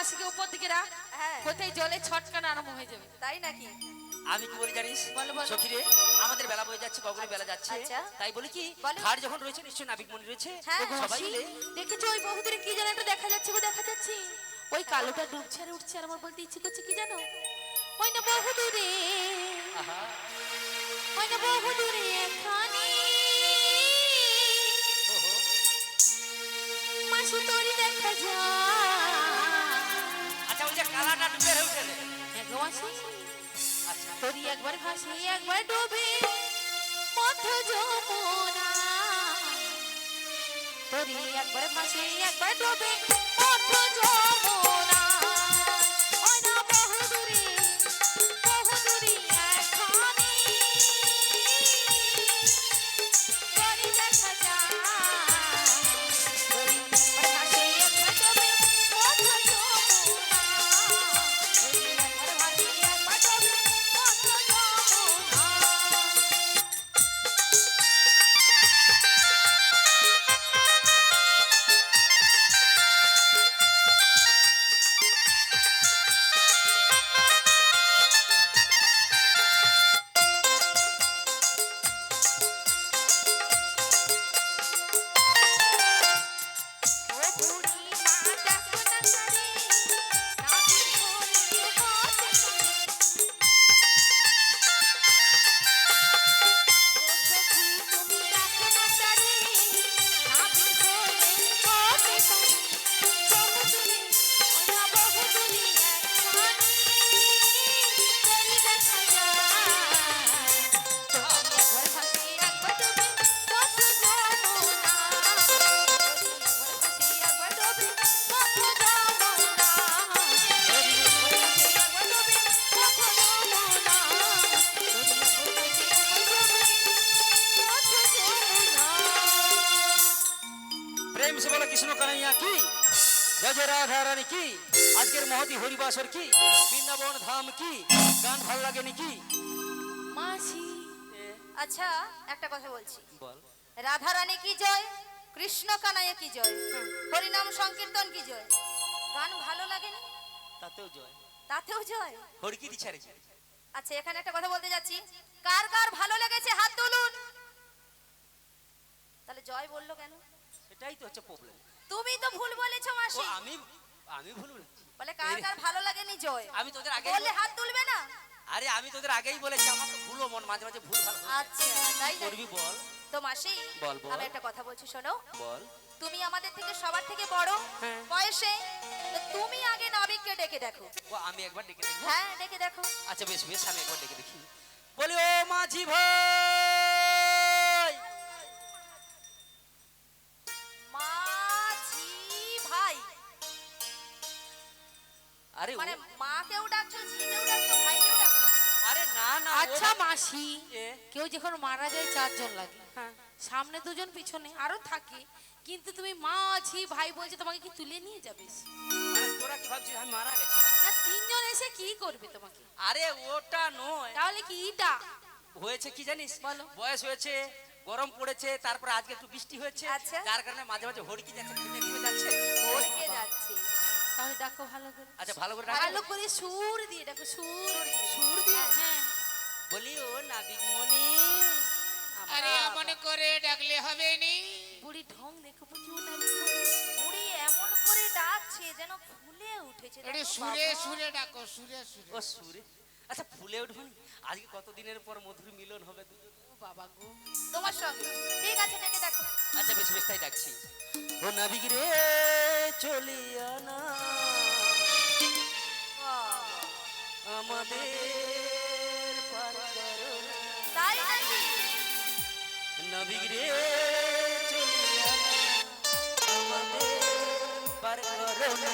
মাসিকে উপর দিকে রাখ, হ্যাঁ কোথায় জলে ছটকানো আরম্ভ হয়ে যাবে। তাই নাকি? আমি কি বলি জানিস বলো, বলো। সখী রে, আমাদের বেলা বয়ে যাচ্ছে, গগনে বেলা যাচ্ছে, আচ্ছা। তাই বলি কি বলো। ঘাট যখন রয়েছে নিশ্চয়ই নাবিক মনি রয়েছে, হ্যাঁ, সবাই মাসি, মিলে দেখেছো ওই বহুদূরে কি যেন একটা দেখা যাচ্ছে গো, দেখা যাচ্ছে ওই কালোটা ডুবছে আর উঠছে, আর আমার বলতে ইচ্ছে করছে কি জানো, ওই না বহুদূরে, আহা ওই না বহুদূরে এখানে ওহো, মাসি তোরই দেখা যায়। আচ্ছা ওই যে কালাটা ডুবে উঠে রে। হ্যাঁ গো মাসি, আচ্ছা তোরই একবার ভাসে একবার ডোবে মধ্য যমুনা, তোরই একবার ভাসে একবার ডোবে মধ্য যমুনা, ওই না বহুদূরে, বহুদূরে এখানে তোরই দেখা যায়, তোরই একবার ভাসে একবার ডোবে মধ্য যমুনা, তোরই একবার ভাসে একবার ডোবে মধ্য যমুনা। ও বুড়ি মা দেখো না তারে, নাবির ঘোরে হাতে করে। ও সখী তুমি দেখো না তারে, নাবির ঘোরে হাতে করে। বহুদূরে, ওই না বহুদূরে একখানি তোরই দেখা যায়। তোরই একবার ভাসে একবার ডোবে মধ্য যমুনা, তোরই একবার ভাসে একবার ডোবে মধ্য যমুনা, তোরই একবার ভাসে একবার ডোবে মধ্য যমুনা, তোরই একবার ভাসে একবার ডোবে মধ্য যমুনা। প্রেম সে বলা কৃষ্ণ কানাইয়া কি, জয় জয় রাধা রানী কি, আজকের মহতি হরিবাসর কি, বৃন্দাবন ধাম কি, গান ভাল লাগে নাকি? মাসি, আচ্ছা একটা কথা বলছি, বল। রাধা রানী কি জয়, কৃষ্ণ কানাইয়া কি জয়, হরিনাম সংকীর্তন কি জয়, গান ভালো লাগেনি তাতেও জয়, তাতেও জয়। হরিকি দিছে রে। আচ্ছা এখানে একটা কথা বলতে যাচ্ছি, কার কার ভালো লেগেছে হাত তুলুন। তাহলে জয় বললো কেন? সেটাই তো হচ্ছে প্রবলেম। তুমি তো ভুল বলেছো ও মাসি, আমি আমি ভুল বলেছি। বলে কার কার ভালো লাগেনি জয়, আমি তোদের আগে বললে হাত তুলবে না। আরে আমি তোদের আগেই বলেছি, আমার তো ভুলও মন মাঝে মাঝে ভুল ভাল হয়ে যায়। আচ্ছা তাই নাকি? করবি বল, তো মাসি বল, বল। আমি একটা কথা বলছি শোনো, বল। তুমি আমাদের থেকে সবার থেকে বড় হ্যাঁ। বয়সে, তো তুমি আগে নাবিককে ডেকে দেখো। ও আমি একবার ডেকে দেখি। হ্যাঁ ডেকে দেখো। আচ্ছা বেশ বেশ, আমি একবার ডেকে দেখি। বলি ও মাঝি ভাই, মাঝি ভাই, আরে ও, মানে মাকেও ডাকছো, ঝিকেও ডাকছো, ভাইকেও ডাকছো। আরে না না আচ্ছা মাসি, এ, কেউ যখন মারা যায় চারজন লাগে, হ্যাঁ। সামনে দুজন পিছনে আরো থাকে, কিন্তু তুমি মাঝি ভাই বলছে, তোমাকে কি তুলে নিয়ে যাবে? মানে তোরা কি ভাবছিস আমি মারা গেছি? না তিনজন এসে কি করবে তোমাকে? আরে ওটা নয়, তাহলে কি ইটা? হয়েছে কি জানিস, বলো। বয়স হয়েছে, গরম পড়েছে, তারপর আজকে একটু বৃষ্টি হয়েছে, আচ্ছা। যার কারণে মাঝে মাঝে হড়কি যাচ্ছে, খেতে খেতে যাচ্ছে। ওরকে যাচ্ছে। তাহলে ডাকো ভালো করে, আচ্ছা ভালো করে ডাক। ভালো করে সুর দিয়ে ডাকো, সুর সুর দিয়ে? হ্যাঁ। বলি ও নাবিক মনি, আরে এমন করে ডাকলে হবে নি। বুড়ি ঢং দেখো বুঝিও না। বুড়ি এমন করে ডাকছে যেন ফুলে উঠেছে। আরে দেখো সুরে বাবা। সুরে ডাকো, সুরে সুরে। ও সুরে, আচ্ছা ফুলে উঠবনি, আজকে কতদিনের পর মধুর মিলন হবে দুজন। ও বাবা গো, তোমার সঙ্গে ঠিক আছে ডেকে দেখো। আচ্ছা বেশ বেশ, তাই ডাকছি। ও নাবিক রে চলিয়া না আমাদের পার করো না, তাই নাকি? নাবিক রে চলিয়া না আমাদের পার করো না।